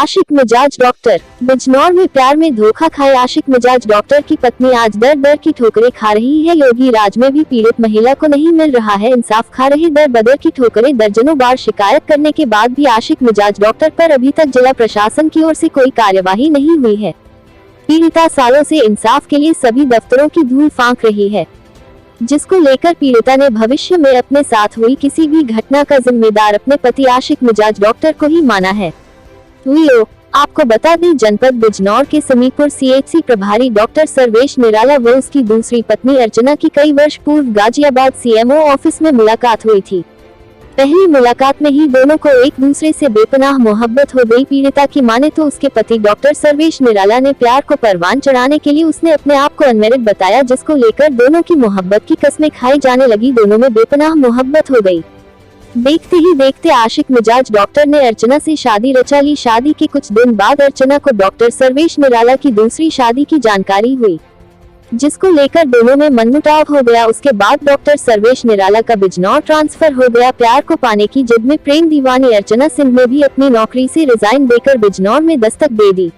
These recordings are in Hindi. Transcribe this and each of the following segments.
आशिक मिजाज डॉक्टर। बिजनौर में प्यार में धोखा खाए आशिक मिजाज डॉक्टर की पत्नी आज दर दर की ठोकरें खा रही है। योगी राज में भी पीड़ित महिला को नहीं मिल रहा है इंसाफ, खा रहे दर बदर की ठोकरें। दर्जनों बार शिकायत करने के बाद भी आशिक मिजाज डॉक्टर पर अभी तक जिला प्रशासन की ओर से कोई कार्यवाही नहीं हुई है। पीड़िता सालों से इंसाफ के लिए सभी दफ्तरों की धूल फांक रही है, जिसको लेकर पीड़िता ने भविष्य में अपने साथ हुई किसी भी घटना का जिम्मेदार अपने पति आशिक मिजाज डॉक्टर को ही माना है। आपको बता दें, जनपद बिजनौर के समीपुर सीएचसी प्रभारी डॉक्टर सर्वेश निराला व उसकी दूसरी पत्नी अर्चना की कई वर्ष पूर्व गाजियाबाद सीएमओ ऑफिस में मुलाकात हुई थी। पहली मुलाकात में ही दोनों को एक दूसरे से बेपनाह मोहब्बत हो गई। पीड़िता की माने तो उसके पति डॉक्टर सर्वेश निराला ने प्यार को परवान चढ़ाने के लिए उसने अपने आप को अनमेरिड बताया, जिसको लेकर दोनों की मोहब्बत की कस्में खाई जाने लगी। दोनों में बेपनाह मोहब्बत हो गई। देखते ही देखते आशिक मिजाज डॉक्टर ने अर्चना से शादी रचा ली। शादी के कुछ दिन बाद अर्चना को डॉक्टर सर्वेश निराला की दूसरी शादी की जानकारी हुई, जिसको लेकर दोनों में मनमुटाव हो गया। उसके बाद डॉक्टर सर्वेश निराला का बिजनौर ट्रांसफर हो गया। प्यार को पाने की जिद में प्रेम दीवानी अर्चना सिंह ने भी अपनी नौकरी से रिजाइन देकर बिजनौर में दस्तक दे दी।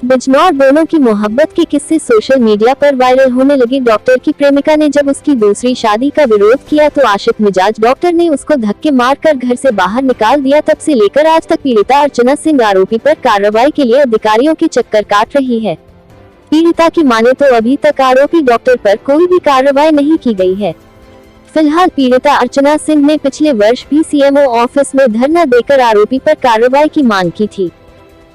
बिजनौर दोनों की मोहब्बत के किस्से सोशल मीडिया पर वायरल होने लगे। डॉक्टर की प्रेमिका ने जब उसकी दूसरी शादी का विरोध किया तो आशिक मिजाज डॉक्टर ने उसको धक्के मारकर घर से बाहर निकाल दिया। तब से लेकर आज तक पीड़िता अर्चना सिंह आरोपी पर कार्रवाई के लिए अधिकारियों के चक्कर काट रही है। पीड़िता की माने तो अभी तक आरोपी डॉक्टर पर कोई भी कार्रवाई नहीं की गई है। फिलहाल पीड़िता अर्चना सिंह ने पिछले वर्ष भी सीएमओ ऑफिस में धरना देकर आरोपी पर कार्रवाई की मांग की थी।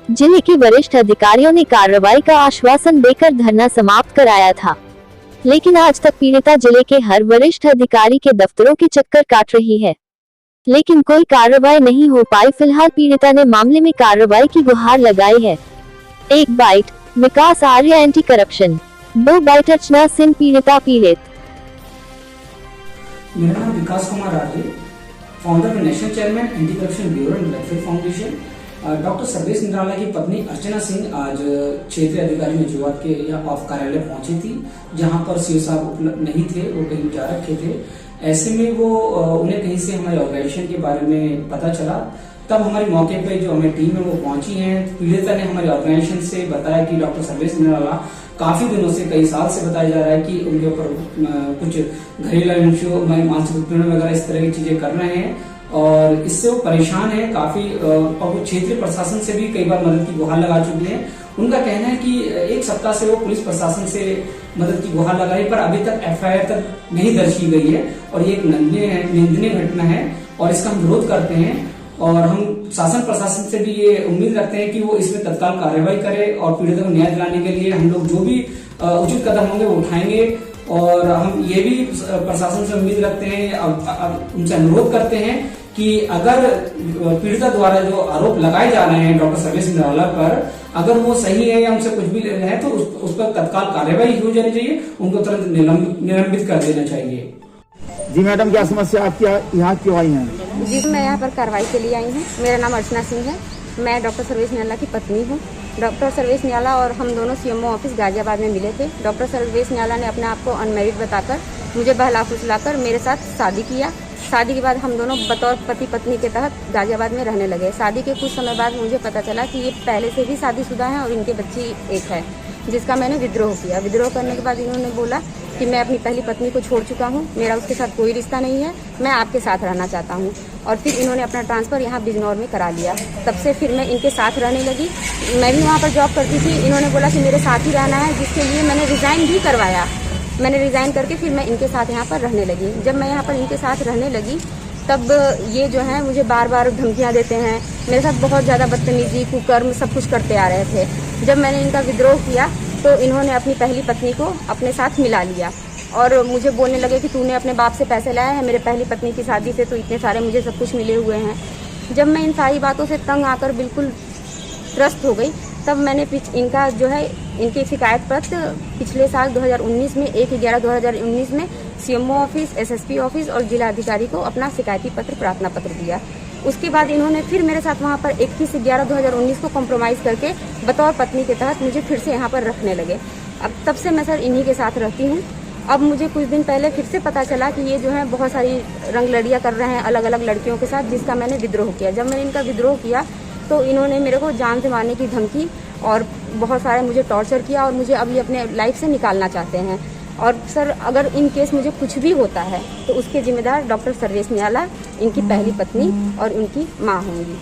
जिले के वरिष्ठ अधिकारियों ने कार्रवाई का आश्वासन देकर धरना समाप्त कराया था, लेकिन आज तक पीड़िता जिले के हर वरिष्ठ अधिकारी के दफ्तरों के चक्कर काट रही है, लेकिन कोई कार्रवाई नहीं हो पाई। फिलहाल पीड़िता ने मामले में कार्रवाई की गुहार लगाई है। 1 bite Vikas Arya anti corruption, 2 bite Archana Singh पीड़िता पीड़ित। मेरा नाम विकास कुमार आर्य, फाउंडर व national chairman anti corruption bureau and welfare foundation. Doctor Sarvesh Nirala की पत्नी अर्चना सिंह आज क्षेत्रीय अधिकारी मजूआत के यहाँ ऑफ कार्यालय पहुंची थी, जहां पर सीओ साहब उपलब्ध नहीं थे, वो कहीं जा रखे थे। ऐसे में वो उन्हें कहीं से हमारे ऑर्गेनाइजेशन के बारे में पता चला। तब हमारी मौके पे जो हमारी टीम है वो पहुंची है। पीड़िता ने हमारे ऑर्गेनाइजेशन से बताया कि डॉक्टर सर्वेश निराला काफी दिनों से, कई साल से बताया जा रहा है कि उनके ऊपर कुछ घरेलू इश्यू, मानसिक उत्पीड़न वगैरह इस तरह की चीजें कर रहे हैं और इससे वो परेशान है काफी। और वो क्षेत्रीय प्रशासन से भी कई बार मदद की गुहार लगा चुके हैं। उनका कहना है कि 1 सप्ताह से वो पुलिस प्रशासन से मदद की गुहार लगा रही, पर अभी तक एफआईआर तक नहीं दर्ज की गई है और ये एक निंदनीय घटना है और इसका हम विरोध करते हैं। और हम शासन प्रशासन से भी ये उम्मीद रखते हैं कि वो इसमें तत्काल कार्रवाई करे और पीड़ितों को न्याय दिलाने के लिए हम लोग जो भी उचित कदम होंगे वो उठाएंगे। और हम ये भी प्रशासन से उम्मीद रखते हैं, अब उनसे अनुरोध करते हैं कि अगर पीड़िता द्वारा जो आरोप लगाए जा रहे हैं डॉक्टर सर्वेश निराला पर, अगर वो सही है या उनसे कुछ भी है तो उस पर तत्काल कार्रवाई हो जानी चाहिए, उनको तुरंत निलंबित कर देना चाहिए। जी मैडम, क्या समस्या आपकी यहाँ क्यों आई है? जी, मैं यहाँ पर कार्रवाई के लिए आई हूँ। मेरा नाम अर्चना सिंह है, मैं डॉक्टर सर्वेश निराला की पत्नी हूँ। डॉक्टर सर्वेश निराला और हम दोनों सीएमओ ऑफिस गाजियाबाद में मिले थे। डॉक्टर सर्वेश निराला ने अपने आप को अनमेरिड बताकर मुझे बहला फुसलाकर मेरे साथ शादी किया। शादी के बाद हम दोनों बतौर पति पत्नी के तहत गाजियाबाद में रहने लगे। शादी के कुछ समय बाद मुझे पता चला कि ये पहले से भी शादीशुदा हैं और इनके बच्ची एक है, जिसका मैंने विद्रोह किया। विद्रोह करने के बाद इन्होंने बोला कि मैं अपनी पहली पत्नी को छोड़ चुका हूँ, मेरा उसके साथ कोई रिश्ता नहीं है, मैं आपके साथ रहना चाहता हूँ। और फिर इन्होंने अपना ट्रांसफ़र यहाँ बिजनौर में करा लिया। तब से फिर मैं इनके साथ रहने लगी। मैं भी वहाँ पर जॉब करती थी। इन्होंने बोला कि मेरे साथ ही रहना है, जिसके लिए मैंने रिज़ाइन भी करवाया। मैंने रिज़ाइन करके फिर मैं इनके साथ यहाँ पर रहने लगी। जब मैं यहाँ पर इनके साथ रहने लगी तब ये जो है मुझे बार बार धमकियाँ देते हैं, मेरे साथ बहुत ज़्यादा बदतमीजी, कुकर्म सब कुछ करते आ रहे थे। जब मैंने इनका विद्रोह किया तो इन्होंने अपनी पहली पत्नी को अपने साथ मिला लिया और मुझे बोलने लगे कि तूने अपने बाप से पैसे लाए हैं, मेरे पहली पत्नी की शादी से तो इतने सारे मुझे सब कुछ मिले हुए हैं। जब मैं इन सारी बातों से तंग आकर बिल्कुल त्रस्त हो गई, तब मैंने इनका जो है इनकी शिकायत पत्र पिछले साल 2019 में 1/11/2019 में सीएमओ ऑफिस, एसएसपी ऑफिस और जिला अधिकारी को अपना शिकायती पत्र, प्रार्थना पत्र दिया। उसके बाद इन्होंने फिर मेरे साथ वहाँ पर 21/11/2019 को कॉम्प्रोमाइज़ करके बतौर पत्नी के तहत मुझे फिर से यहाँ पर रखने लगे। अब तब से मैं सर इन्हीं के साथ रहती हूँ। अब मुझे कुछ दिन पहले फिर से पता चला कि ये जो है बहुत सारी रंगलड़ियाँ कर रहे हैं अलग अलग लड़कियों के साथ, जिसका मैंने विद्रोह किया। जब मैंने इनका विद्रोह किया तो इन्होंने मेरे को जान से मारने की धमकी और बहुत सारे मुझे टॉर्चर किया और मुझे अभी अपने लाइफ से निकालना चाहते हैं। और सर अगर इन केस मुझे कुछ भी होता है तो उसके जिम्मेदार डॉक्टर सर्वेश निराला, इनकी पहली पत्नी और उनकी माँ होंगी।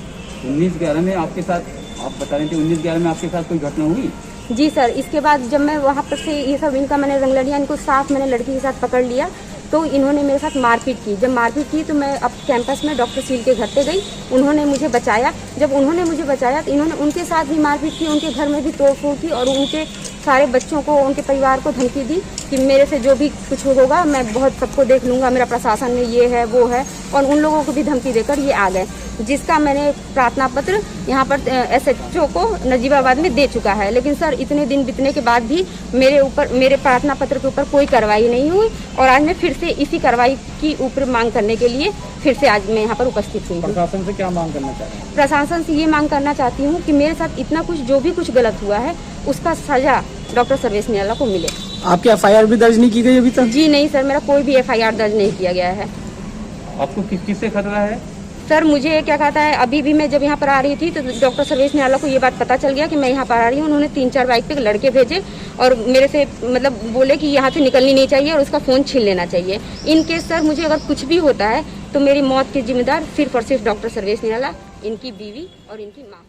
19/11 में आपके साथ, आप बता रहे थे 19/11 में आपके साथ कोई घटना हुई? जी सर, इसके बाद जब मैं वहाँ पर से ये सब इनका मैंने रंग लिया, इनको साफ मैंने लड़की के साथ पकड़ लिया तो इन्होंने मेरे साथ मारपीट की। जब मारपीट की तो मैं अब कैंपस में डॉक्टर सील के घर पे गई, उन्होंने मुझे बचाया। जब उन्होंने मुझे बचाया तो इन्होंने उनके साथ भी मारपीट की, उनके घर में भी तोड़फोड़ की और उनके सारे बच्चों को, उनके परिवार को धमकी दी कि मेरे से जो भी कुछ होगा मैं बहुत सबको देख लूँगा, मेरा प्रशासन में ये है वो है, और उन लोगों को भी धमकी देकर ये आ गए, जिसका मैंने प्रार्थना पत्र यहाँ पर SHO को नजीबाबाद में दे चुका है। लेकिन सर इतने दिन बीतने के बाद भी मेरे प्रार्थना पत्र के ऊपर कोई कार्रवाई नहीं हुई और आज मैं फिर से इसी कार्रवाई की ऊपर मांग करने के लिए फिर से आज मैं यहाँ पर उपस्थित हुई हूँ। प्रशासन से क्या मांग करना चाहते हैं? प्रशासन से ये मांग करना चाहती हूँ कि मेरे साथ इतना कुछ जो भी कुछ गलत हुआ है उसका सजा डॉक्टर सर्वेश निराला को मिले। आपकी FIR भी दर्ज नहीं की गई अभी तक? जी नहीं सर, मेरा कोई भी FIR दर्ज नहीं किया गया है। आपको किस चीज से खतरा है? सर मुझे क्या कहता है, अभी भी मैं जब यहाँ पर आ रही थी तो डॉक्टर सर्वेश निराला को ये बात पता चल गया कि मैं यहाँ पर आ रही हूँ। उन्होंने 3-4 बाइक पे लड़के भेजे और मेरे से मतलब बोले कि यहाँ से निकलनी नहीं चाहिए और उसका फ़ोन छीन लेना चाहिए। इन केस सर मुझे अगर कुछ भी होता है तो मेरी मौत के जिम्मेदार सिर्फ और सिर्फ डॉक्टर सर्वेश निराला, इनकी बीवी और इनकी माँ।